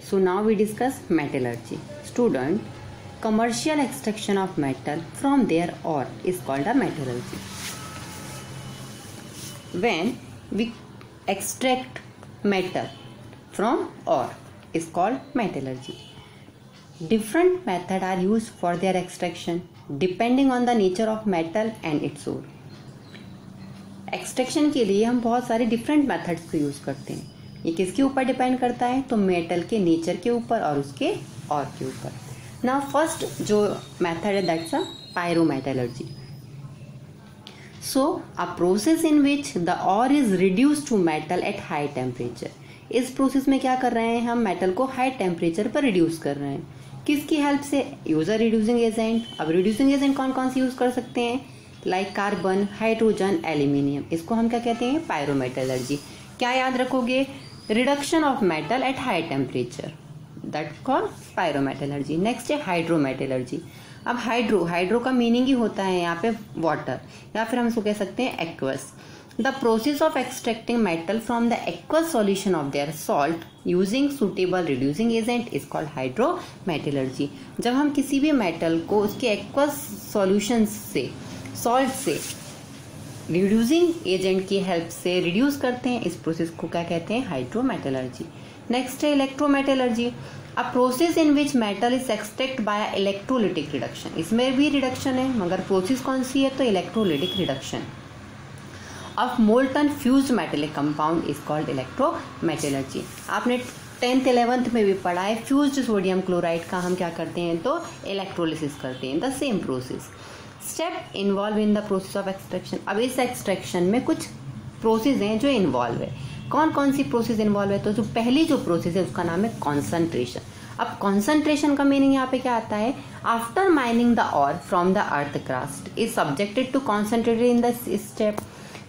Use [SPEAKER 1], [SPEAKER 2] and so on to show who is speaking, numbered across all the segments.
[SPEAKER 1] So now we discuss metallurgy. Student, commercial extraction of metal from their ore is called a metallurgy. When we extract metal from ore is called metallurgy. Different methods are used for their extraction depending on the nature of metal and its ore. Extraction के लिए हम बहुत सारे different methods को use करते हैं. ये किसके ऊपर डिपेंड करता है? तो मेटल के नेचर के ऊपर और उसके और के ऊपर. नाउ फर्स्ट जो मेथड है that's a pyrometallurgy. So a process in which the ore is reduced to metal at high temperature. इस प्रोसेस में क्या कर रहे हैं? हम मेटल को हाई टेम्परेचर पर रिड्यूस कर रहे हैं. किसकी हेल्प से? Use a reducing agent. अब रिड्यूसिंग एजेंट कौन कौन से यूज कर सकते हैं? Like carbon, hydrogen, aluminium. इसको हम क्या कहते हैं? पायरोमेटलर्जी. क्या याद रखोगे? Reduction of metal at high temperature, that called pyrometallurgy. Next है हाइड्रोमेटलर्जी. अब हाइड्रो का मीनिंग ही होता है यहाँ पे वाटर, या फिर हम इसको कह सकते हैं aqueous. The process of extracting metal from the aqueous solution of their salt using suitable reducing agent is called hydrometallurgy. जब हम किसी भी मेटल को उसके एक्वस सॉल्यूशन से, सॉल्ट से, रिड्यूसिंग एजेंट की हेल्प से रिड्यूस करते हैं, इस प्रोसेस को क्या कहते हैं? हाइड्रोमेटलर्जी. नेक्स्ट है electrometallurgy. A process in which metal is extract by electrolytic reduction. इसमें भी रिडक्शन है, मगर प्रोसेस कौन सी है? तो electrolytic reduction of molten fused metallic compound is called electrometallurgy. आपने 10th 11th में भी पढ़ा है. फ्यूज्ड सोडियम क्लोराइड का हम क्या करते हैं? तो इलेक्ट्रोलिसिस करते हैं. The same process. Step involve in the process of extraction. अब इस एक्सट्रैक्शन में कुछ प्रोसेस हैं जो इन्वॉल्व है. कौन कौन सी प्रोसेस इन्वॉल्व है? तो जो पहली जो प्रोसेस है उसका नाम है कॉन्सेंट्रेशन. अब कॉन्सेंट्रेशन का मीनिंग यहाँ पे क्या आता है? After mining the ore from the earth crust is subjected to concentrated in the step.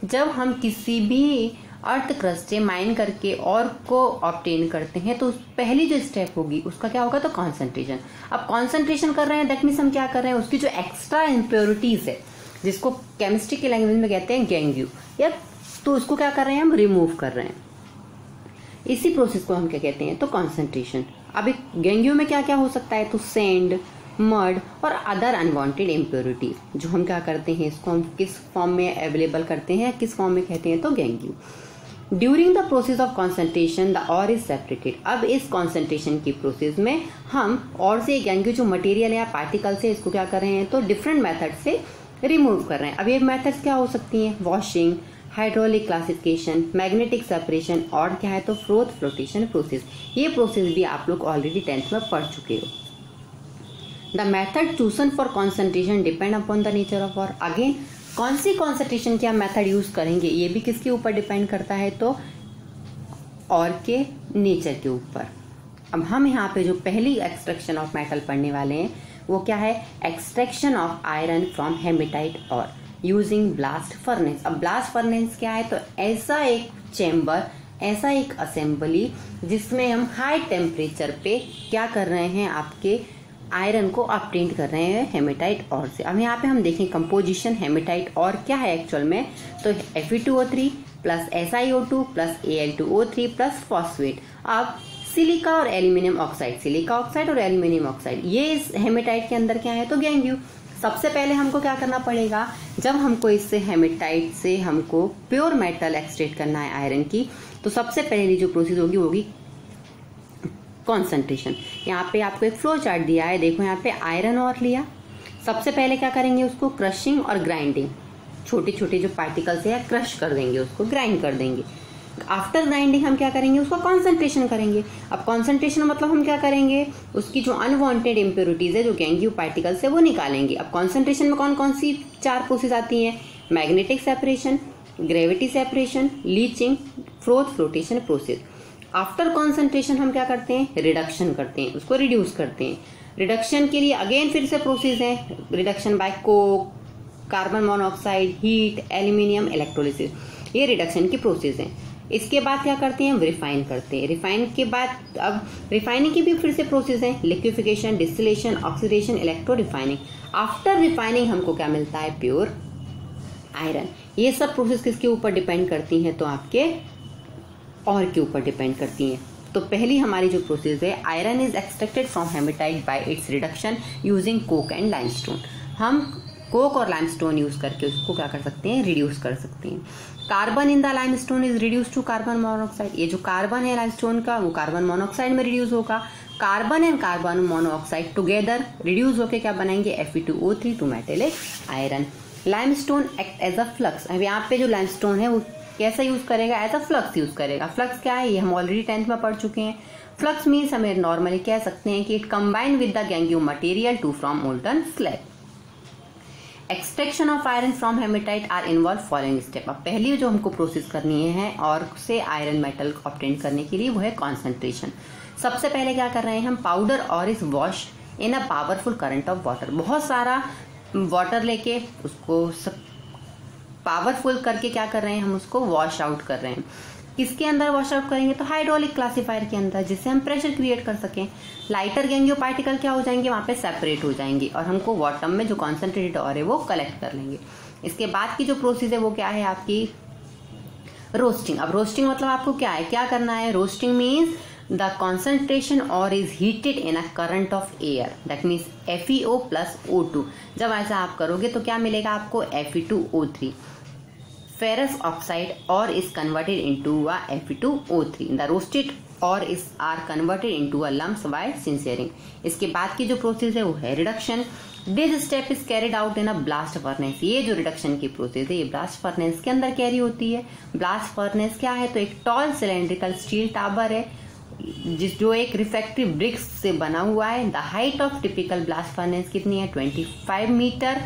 [SPEAKER 1] जब हम किसी भी अर्थ क्रस्ट से माइन करके और को ऑब्टेन करते हैं तो पहली जो स्टेप होगी उसका क्या होगा? तो कॉन्सेंट्रेशन. अब कॉन्सेंट्रेशन कर रहे हैं दैट मीन्स हम क्या कर रहे हैं? उसकी जो एक्स्ट्रा इम्प्योरिटीज है, जिसको केमिस्ट्री की लैंग्वेज में कहते हैं गैंग्यू, या तो उसको क्या कर रहे हैं? हम रिमूव कर रहे हैं. इसी प्रोसेस को हम क्या कहते हैं? तो कॉन्सेंट्रेशन. अब एक गैंग्यू में क्या क्या हो सकता है? तो सैंड, मड और अदर अनवांटेड इम्प्योरिटीज, जो हम क्या करते हैं? इसको हम किस फॉर्म में अवेलेबल करते हैं, किस फॉर्म में कहते हैं? तो gangue. During the process of concentration the ore is separated. अब इस कॉन्सेंट्रेशन की प्रोसेस में हम और से गैंग्यू जो मटेरियल या पार्टिकल से, इसको क्या कर रहे हैं? तो डिफरेंट मेथड से रिमूव कर रहे हैं. अब ये मेथड्स क्या हो सकती हैं? Washing, hydraulic classification, magnetic separation और क्या है? तो फ्रोथ फ्लोटेशन प्रोसेस. ये प्रोसेस भी आप लोग ऑलरेडी 10th में पढ़ चुके हो. The method chosen for concentration depend upon the nature of or. Again कौन सी कॉन्सेंट्रेशन की हम मेथड यूज करेंगे ये भी किसके ऊपर डिपेंड करता है? तो और के नेचर के ऊपर. अब हम यहाँ पे जो पहली एक्सट्रैक्शन ऑफ मेटल पढ़ने वाले हैं वो क्या है? Extraction of iron from hematite और यूजिंग ब्लास्ट फर्नेस. अब ब्लास्ट फर्नेस क्या है? तो ऐसा एक चेम्बर, ऐसा एक असेंबली जिसमें हम हाई टेम्परेचर पे क्या कर रहे हैं? आपके आयरन को ऑब्टेन कर रहे हैं हेमेटाइट और से. अब यहाँ पे हम देखें कंपोजिशन हेमेटाइट और क्या है एक्चुअल में? तो Fe2O3 plus SiO2 plus Al2O3 plus phosphate. अब सिलिका और एल्यूमिनियम ऑक्साइड, सिलिका ऑक्साइड और एल्यूमिनियम ऑक्साइड, ये इस हेमेटाइट के अंदर क्या है? तो गैंग्यू. सबसे पहले हमको क्या करना पड़ेगा? जब हमको इससे हेमेटाइट से हमको प्योर मेटल एक्सट्रैक्ट करना है आयरन की, तो सबसे पहली जो प्रोसेस होगी कॉन्सेंट्रेशन. यहाँ पे आपको एक फ्लो चार्ट दिया है, देखो यहाँ पे आयरन और लिया. सबसे पहले क्या करेंगे? उसको क्रशिंग और ग्राइंडिंग, छोटे छोटे जो पार्टिकल्स है क्रश कर देंगे, उसको ग्राइंड कर देंगे. आफ्टर ग्राइंडिंग हम क्या करेंगे? उसको कॉन्सेंट्रेशन करेंगे. अब कॉन्सेंट्रेशन मतलब हम क्या करेंगे? उसकी जो अनवांटेड इम्प्योरिटीज है, जो गैंग्यू पार्टिकल्स है, वो निकालेंगे. अब कॉन्सेंट्रेशन में कौन कौन सी 4 प्रोसेस आती हैं? Magnetic separation, gravity separation, leaching, froth flotation process. After concentration हम क्या करते हैं? रिडक्शन करते हैं, उसको रिड्यूस करते हैं. रिडक्शन के लिए अगेन फिर से प्रोसेस है. Reduction by coke, carbon monoxide, heat, aluminium, electrolysis, ये रिडक्शन की प्रोसेस है. इसके बाद क्या करते हैं? रिफाइन करते हैं. रिफाइन के बाद अब रिफाइनिंग की भी फिर से प्रोसेस है. Liquefaction, distillation, oxidation, electro refining. After refining हमको क्या मिलता है? Pure iron. ये सब प्रोसेस किसके ऊपर डिपेंड करती हैं? तो आपके और के ऊपर डिपेंड करती हैं. तो पहली हमारी जो प्रोसेस है, iron is extracted from hematite by its reduction using coke and limestone. हम कोक और लाइमस्टोन यूज करके उसको क्या कर सकते हैं, रिड्यूस कर सकते हैं। Carbon in the limestone is reduce to carbon monoxide. ये जो कार्बन है लाइमस्टोन का वो कार्बन मोनोऑक्साइड में रिड्यूस होगा। Carbon and carbon monoxide together reduce होकर क्या बनाएंगे, Fe2O3 to metallic iron. Limestone act as a flux. अब यहाँ पे जो लाइमस्टोन है वो कैसा यूज करेगा, एज अ फ्लक्स यूज करेगा। फ्लक्स क्या है, ये हम ऑलरेडी 10th में पढ़ चुके हैं। फ्लक्स मीन्स हमें नॉर्मली कह सकते हैं कि it combine with the gangue material to from molten slag. Extraction of iron from haematite are involve following step. अब पहली जो हमको प्रोसेस करनी है और से आयरन मेटल ऑब्टेन करने के लिए वो है कॉन्सेंट्रेशन। सबसे पहले क्या कर रहे हैं हम, पाउडर और is wash in a powerful current of water. बहुत सारा वाटर लेके उसको पावरफुल करके क्या कर रहे हैं, हम उसको वॉश आउट कर रहे हैं। किसके अंदर वॉश आउट करेंगे, तो हाइड्रोलिक क्लासिफायर के अंदर, जिससे हम प्रेशर क्रिएट कर सकें। लाइटर गैंगियो पार्टिकल क्या हो जाएंगे, वहां पे सेपरेट हो जाएंगे और हमको बॉटम में जो कॉन्सेंट्रेटेड और है वो कलेक्ट कर लेंगे। इसके बाद की जो प्रोसेस है वो क्या है आपकी, रोस्टिंग। अब रोस्टिंग मतलब आपको क्या है, क्या करना है, रोस्टिंग मीन्स द कॉन्सेंट्रेशन और is heated in a current of air, that means FeO plus O2। जब ऐसा आप करोगे तो क्या मिलेगा आपको, Fe2O3। ferrous oxide ore is converted into a Fe2O3. The roasted ore are converted into a lumps by sincering. इसके बाद की जो प्रोसेस है वो है reduction. This step is carried out in a blast furnace. ये जो रिडक्शन की प्रोसेस है ये ब्लास्ट फर्नेस के अंदर कैरी होती है। ब्लास्ट फर्नेस क्या है, तो एक टॉल सिलेंड्रिकल स्टील टावर है जो एक रिफ्रैक्टिव ब्रिक्स से बना हुआ है। The height of typical blast furnace कितनी है, 25 मीटर।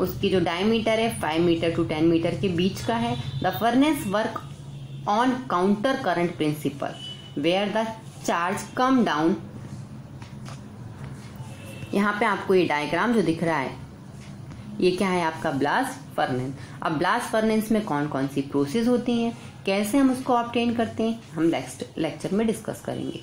[SPEAKER 1] उसकी जो डायमीटर है 5 मीटर टू 10 मीटर के बीच का है। The furnace work on counter current principle where the charge come down. यहाँ पे आपको ये डायग्राम जो दिख रहा है ये क्या है आपका ब्लास्ट फर्नेस। अब ब्लास्ट फर्नेस में कौन कौन सी प्रोसेस होती हैं, कैसे हम उसको ऑब्टेन करते हैं, हम नेक्स्ट लेक्चर में डिस्कस करेंगे।